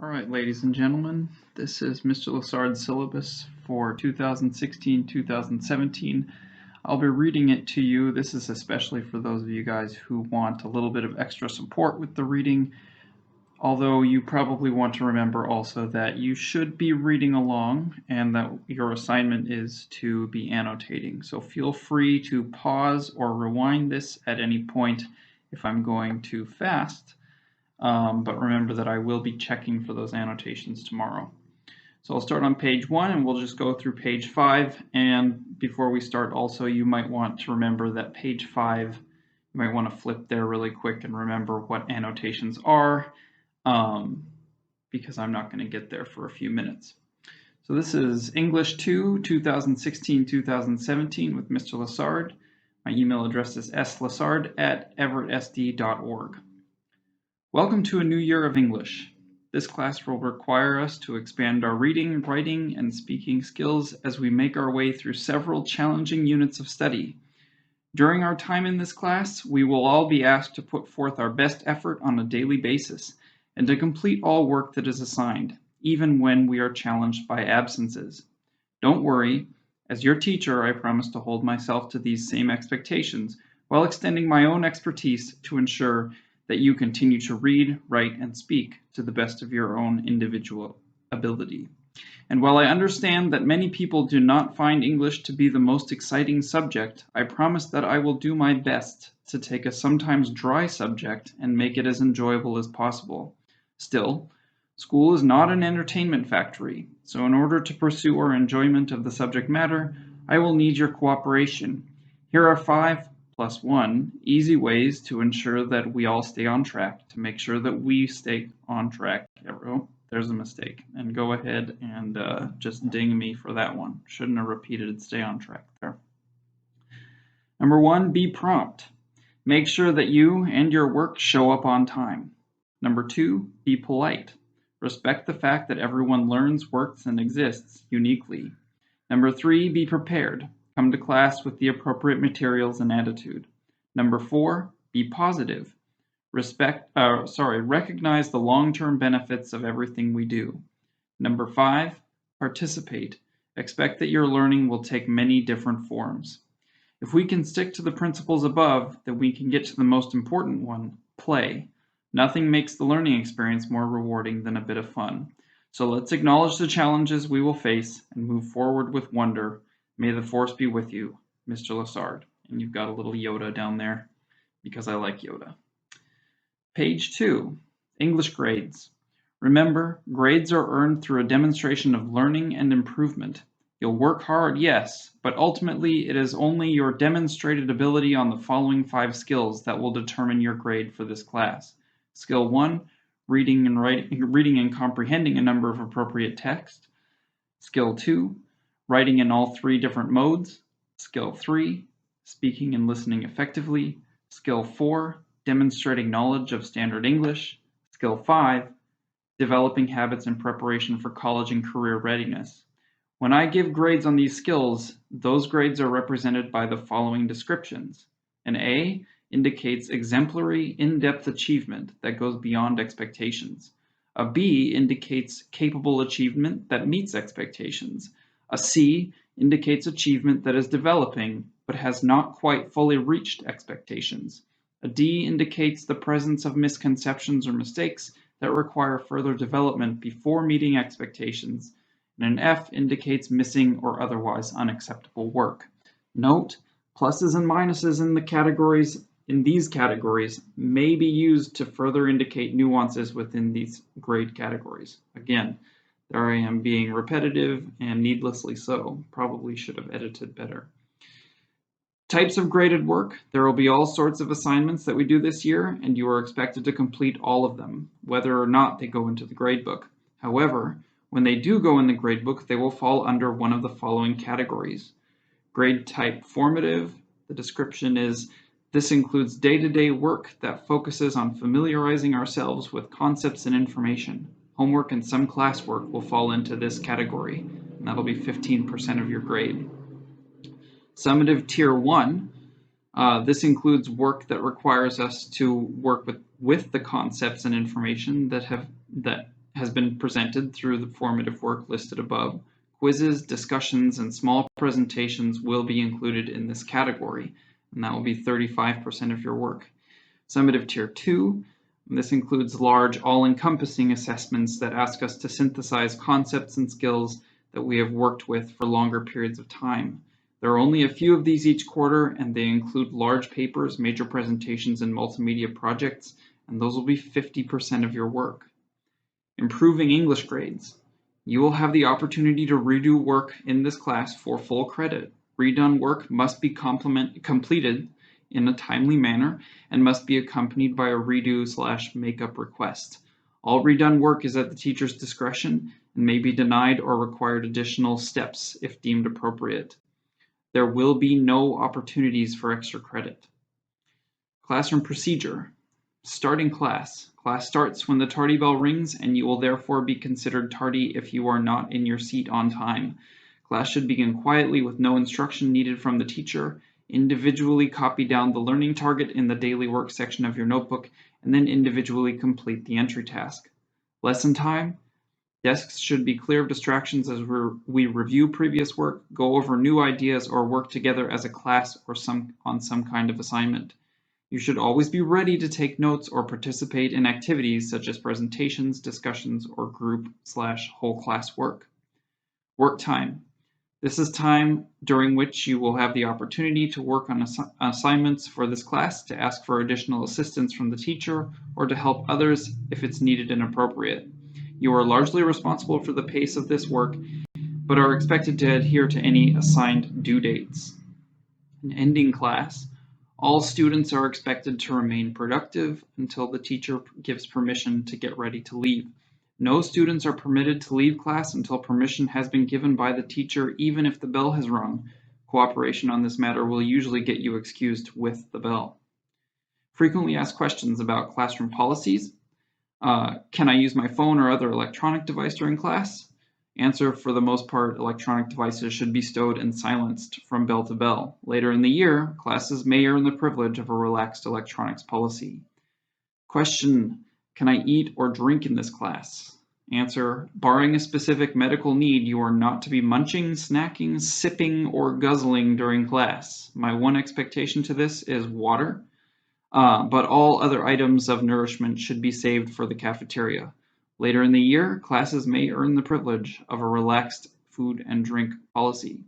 All right, ladies and gentlemen, this is Mr. Lessard's syllabus for 2016-2017. I'll be reading it to you. This is especially for those of you guys who want a little bit of extra support with the reading, although you probably want to remember also that you should be reading along and that your assignment is to be annotating. So feel free to pause or rewind this at any point if I'm going too fast. But remember that I will be checking for those annotations tomorrow. So I'll start on page 1 and we'll just go through page 5. And before we start also, you might want to remember that page 5, you might want to flip there really quick and remember what annotations are, because I'm not going to get there for a few minutes. So this is English 2, 2016-2017 with Mr. Lessard. My email address is slessard@everettsd.org. Welcome to a new year of English. This class will require us to expand our reading, writing, and speaking skills as we make our way through several challenging units of study. During our time in this class, we will all be asked to put forth our best effort on a daily basis and to complete all work that is assigned, even when we are challenged by absences. Don't worry, as your teacher, I promise to hold myself to these same expectations while extending my own expertise to ensure that you continue to read, write, and speak to the best of your own individual ability. And while I understand that many people do not find English to be the most exciting subject, I promise that I will do my best to take a sometimes dry subject and make it as enjoyable as possible. Still, school is not an entertainment factory, so in order to pursue our enjoyment of the subject matter, I will need your cooperation. Here are 5 plus 1 easy ways to ensure that we all stay on track, to make sure that we stay on track. Oh, there's a mistake. And go ahead and just ding me for that one. Shouldn't have repeated stay on track there. Number 1, be prompt. Make sure that you and your work show up on time. Number 2, be polite. Respect the fact that everyone learns, works, and exists uniquely. Number 3, be prepared. Come to class with the appropriate materials and attitude. Number 4, be positive. Recognize the long-term benefits of everything we do. Number 5, participate. Expect that your learning will take many different forms. If we can stick to the principles above, then we can get to the most important one, play. Nothing makes the learning experience more rewarding than a bit of fun. So let's acknowledge the challenges we will face and move forward with wonder. May the force be with you, Mr. Lessard. And you've got a little Yoda down there because I like Yoda. Page 2, English grades. Remember, grades are earned through a demonstration of learning and improvement. You'll work hard, yes, but ultimately it is only your demonstrated ability on the following 5 skills that will determine your grade for this class. Skill 1, reading and comprehending a number of appropriate text. Skill 2, writing in all 3 different modes. Skill 3, speaking and listening effectively. Skill 4, demonstrating knowledge of standard English. Skill 5, developing habits in preparation for college and career readiness. When I give grades on these skills, those grades are represented by the following descriptions. An A indicates exemplary, in-depth achievement that goes beyond expectations. A B indicates capable achievement that meets expectations. A C indicates achievement that is developing, but has not quite fully reached expectations. A D indicates the presence of misconceptions or mistakes that require further development before meeting expectations. And an F indicates missing or otherwise unacceptable work. Note, pluses and minuses in these categories may be used to further indicate nuances within these grade categories. Again, there I am being repetitive and needlessly so. Probably should have edited better. Types of graded work. There will be all sorts of assignments that we do this year, and you are expected to complete all of them, whether or not they go into the gradebook. However, when they do go in the gradebook, they will fall under one of the following categories. Grade type formative. The description is, this includes day-to-day work that focuses on familiarizing ourselves with concepts and information. Homework and some classwork will fall into this category, and that'll be 15% of your grade. Summative Tier 1, this includes work that requires us to work with the concepts and information that has been presented through the formative work listed above. Quizzes, discussions, and small presentations will be included in this category, and that will be 35% of your work. Summative Tier 2, this includes large, all-encompassing assessments that ask us to synthesize concepts and skills that we have worked with for longer periods of time. There are only a few of these each quarter, and they include large papers, major presentations, and multimedia projects, and those will be 50% of your work. Improving English grades. You will have the opportunity to redo work in this class for full credit. Redone work must be completed in a timely manner and must be accompanied by a redo/makeup request. All redone work is at the teacher's discretion and may be denied or required additional steps if deemed appropriate. There will be no opportunities for extra credit. Classroom procedure. Starting class. Class starts when the tardy bell rings, and you will therefore be considered tardy if you are not in your seat on time. Class should begin quietly with no instruction needed from the teacher. Individually copy down the learning target in the daily work section of your notebook, and then individually complete the entry task. Lesson time. Desks should be clear of distractions as we review previous work, go over new ideas, or work together as a class or on some kind of assignment. You should always be ready to take notes or participate in activities such as presentations, discussions, or group/whole class work. Work time. This is time during which you will have the opportunity to work on assignments for this class, to ask for additional assistance from the teacher, or to help others if it's needed and appropriate. You are largely responsible for the pace of this work, but are expected to adhere to any assigned due dates. In ending class, all students are expected to remain productive until the teacher gives permission to get ready to leave. No students are permitted to leave class until permission has been given by the teacher, even if the bell has rung. Cooperation on this matter will usually get you excused with the bell. Frequently asked questions about classroom policies. Can I use my phone or other electronic device during class? Answer: for the most part, electronic devices should be stowed and silenced from bell to bell. Later in the year, classes may earn the privilege of a relaxed electronics policy. Question: can I eat or drink in this class? Answer: barring a specific medical need, you are not to be munching, snacking, sipping, or guzzling during class. My one expectation to this is water. But all other items of nourishment should be saved for the cafeteria. Later in the year, classes may earn the privilege of a relaxed food and drink policy.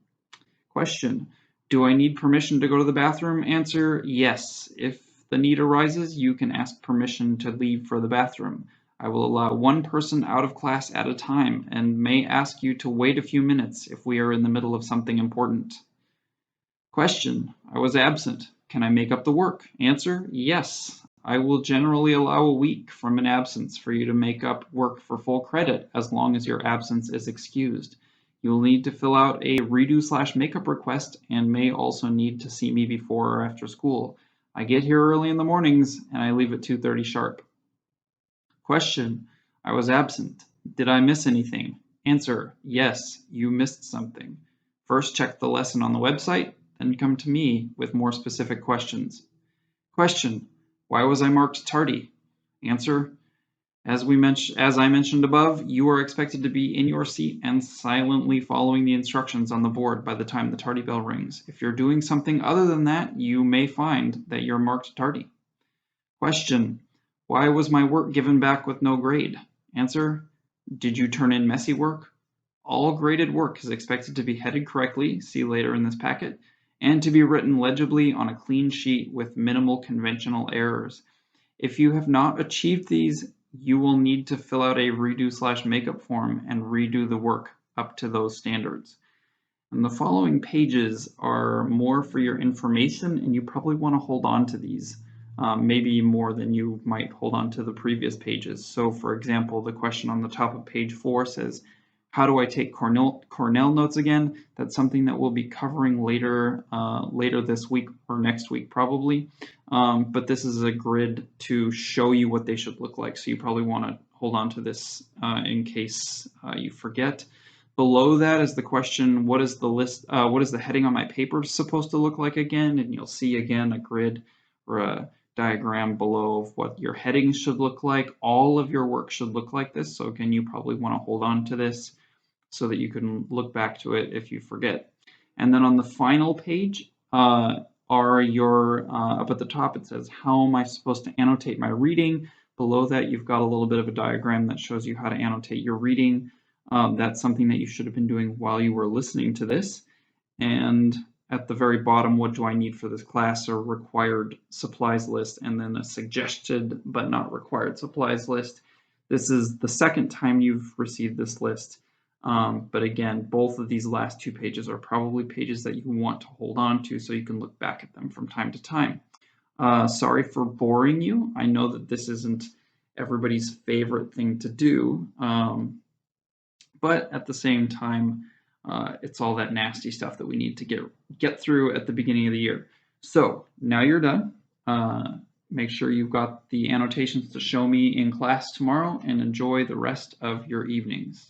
Question: do I need permission to go to the bathroom? Answer: yes. If the need arises, you can ask permission to leave for the bathroom. I will allow one person out of class at a time and may ask you to wait a few minutes if we are in the middle of something important. Question: I was absent. Can I make up the work? Answer: yes. I will generally allow a week from an absence for you to make up work for full credit as long as your absence is excused. You will need to fill out a redo/makeup request and may also need to see me before or after school. I get here early in the mornings and I leave at 2:30 sharp. Question: I was absent. Did I miss anything? Answer: yes, you missed something. First, check the lesson on the website, then come to me with more specific questions. Question: why was I marked tardy? Answer: as I mentioned above, you are expected to be in your seat and silently following the instructions on the board by the time the tardy bell rings. If you're doing something other than that, you may find that you're marked tardy. Question: why was my work given back with no grade? Answer: did you turn in messy work? All graded work is expected to be headed correctly, see later in this packet, and to be written legibly on a clean sheet with minimal conventional errors. If you have not achieved these, you will need to fill out a redo/makeup form and redo the work up to those standards. And the following pages are more for your information, and you probably want to hold on to these, maybe more than you might hold on to the previous pages. So for example, the question on the top of page 4 says, how do I take Cornell notes again? That's something that we'll be covering later this week or next week probably. But this is a grid to show you what they should look like. So you probably want to hold on to this in case you forget. Below that is the question, what is the heading on my paper supposed to look like again? And you'll see again a grid or a diagram below of what your headings should look like. All of your work should look like this. So again, you probably want to hold on to this so that you can look back to it if you forget. And then on the final page are your, up at the top it says, how am I supposed to annotate my reading? Below that you've got a little bit of a diagram that shows you how to annotate your reading. That's something that you should have been doing while you were listening to this. And at the very bottom, what do I need for this class? A required supplies list, and then a suggested but not required supplies list. This is the second time you've received this list. But again, both of these last two pages are probably pages that you want to hold on to so you can look back at them from time to time. Sorry for boring you. I know that this isn't everybody's favorite thing to do, but at the same time, it's all that nasty stuff that we need to get through at the beginning of the year. So now you're done. Make sure you've got the annotations to show me in class tomorrow, and enjoy the rest of your evenings.